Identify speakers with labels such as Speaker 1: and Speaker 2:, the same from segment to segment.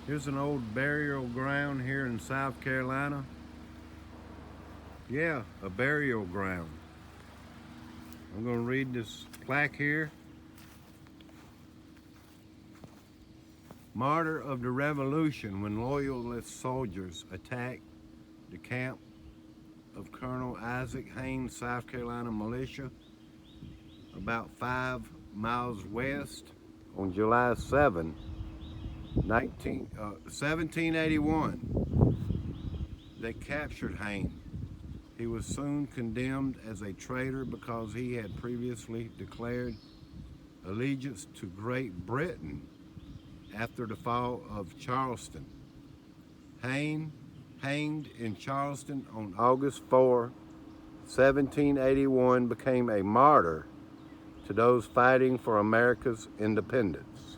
Speaker 1: Here's an old burial ground here in South Carolina. Yeah, a burial ground. I'm going to read this plaque here. Martyr of the Revolution, when Loyalist soldiers attacked the camp of Colonel Isaac Hayne, South Carolina militia, about 5 miles west on July 7, 1781. They captured Hayne. He was soon condemned as a traitor because he had previously declared allegiance to Great Britain after the fall of Charleston. Hayne, hanged in Charleston on August 4, 1781, became a martyr to those fighting for America's independence.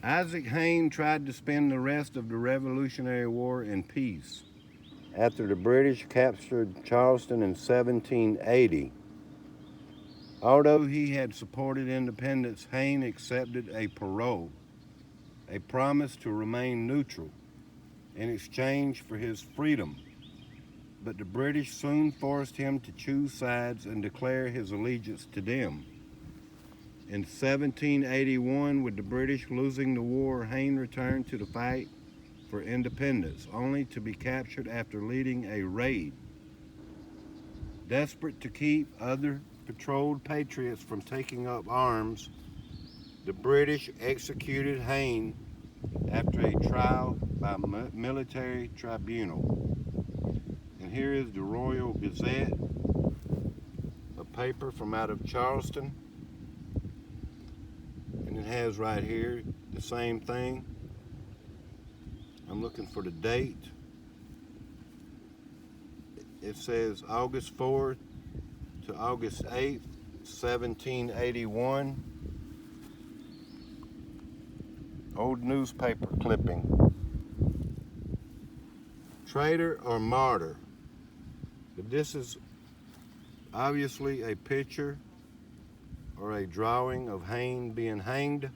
Speaker 1: Isaac Hayne tried to spend the rest of the Revolutionary War in peace. After the British captured Charleston in 1780, although he had supported independence, Hayne accepted a parole, a promise to remain neutral in exchange for his freedom. But the British soon forced him to choose sides and declare his allegiance to them. In 1781, with the British losing the war, Hayne returned to the fight for independence, only to be captured after leading a raid. Desperate to keep other patrolled patriots from taking up arms, the British executed Hayne after a trial by military tribunal. And here is the Royal Gazette, a paper from out of Charleston. And it has right here the same thing. I'm looking for the date. It says August 4th to August 8th, 1781. Old newspaper clipping. Traitor or martyr? But this is obviously a picture or a drawing of Hayne being hanged.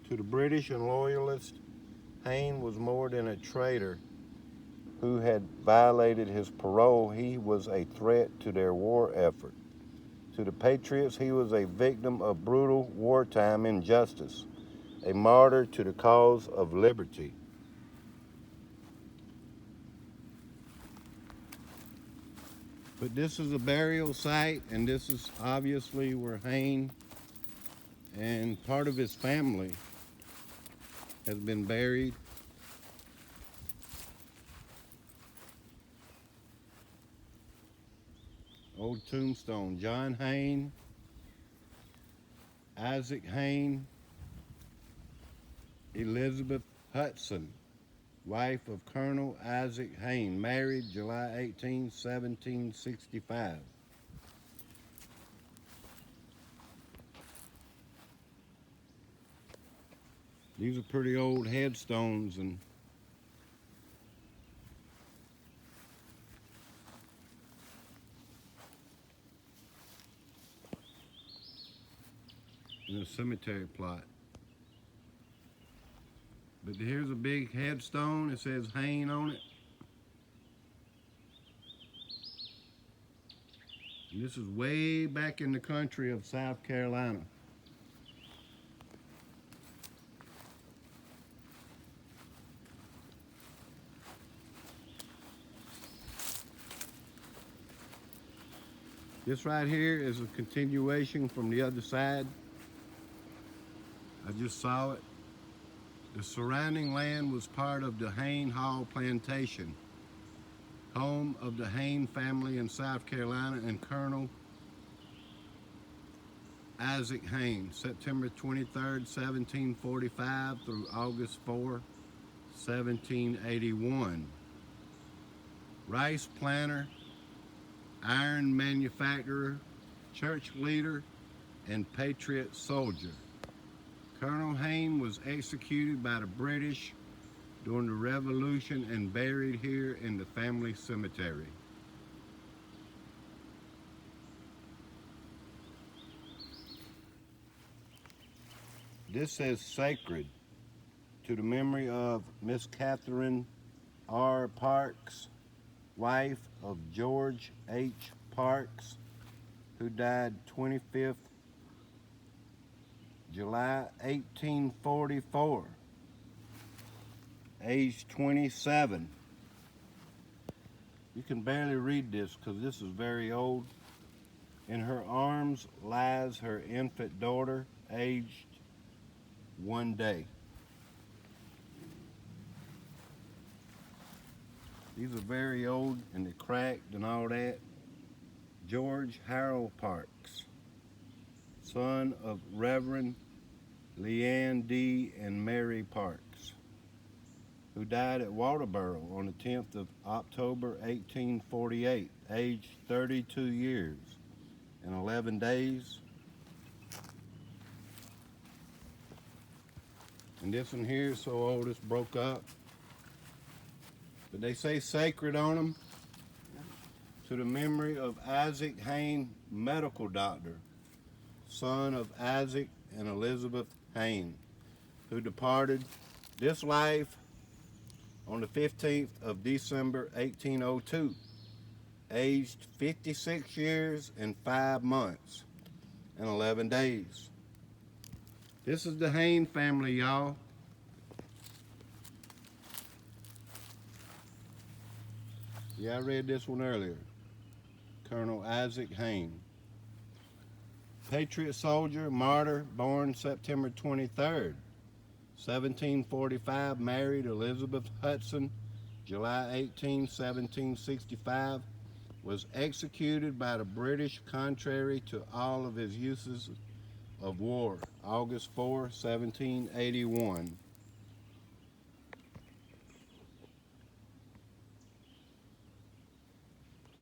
Speaker 1: To the British and Loyalists, Hayne was more than a traitor who had violated his parole. He was a threat to their war effort. To the Patriots, he was a victim of brutal wartime injustice, a martyr to the cause of liberty. But this is a burial site, and this is obviously where Hayne and part of his family has been buried. Old tombstone, John Hayne, Isaac Hayne, Elizabeth Hudson, wife of Colonel Isaac Hayne, married July 18, 1765. These are pretty old headstones, and in a cemetery plot. But here's a big headstone. It says Hayne on it. And this is way back in the country of South Carolina. This right here is a continuation from the other side. I just saw it. The surrounding land was part of the Hayne Hall Plantation, home of the Hayne family in South Carolina and Colonel Isaac Hayne, September 23rd, 1745 through August 4, 1781. Rice planter, iron manufacturer, church leader, and patriot soldier. Colonel Hayne was executed by the British during the Revolution and buried here in the family cemetery. This says sacred to the memory of Miss Catherine R. Parks, wife of George H. Parks, who died 25th July 1844, age 27. You can barely read this because this is very old. In her arms lies her infant daughter, aged 1 day. These are very old and they're cracked and all that. George Harold Parks, son of Reverend Leanne D. and Mary Parks, who died at Walterboro on the 10th of October 1848, aged 32 years and 11 days. And this one here is so old it's broke up. But they say sacred on them to the memory of Isaac Hayne, medical doctor, son of Isaac and Elizabeth Hayne, who departed this life on the 15th of December 1802, aged 56 years and 5 months and 11 days. This is the Hayne family, y'all. Yeah, I read this one earlier. Colonel Isaac Hayne. Patriot soldier, martyr, born September 23rd, 1745, married Elizabeth Hudson, July 18, 1765, was executed by the British contrary to all of his uses of war, August 4, 1781.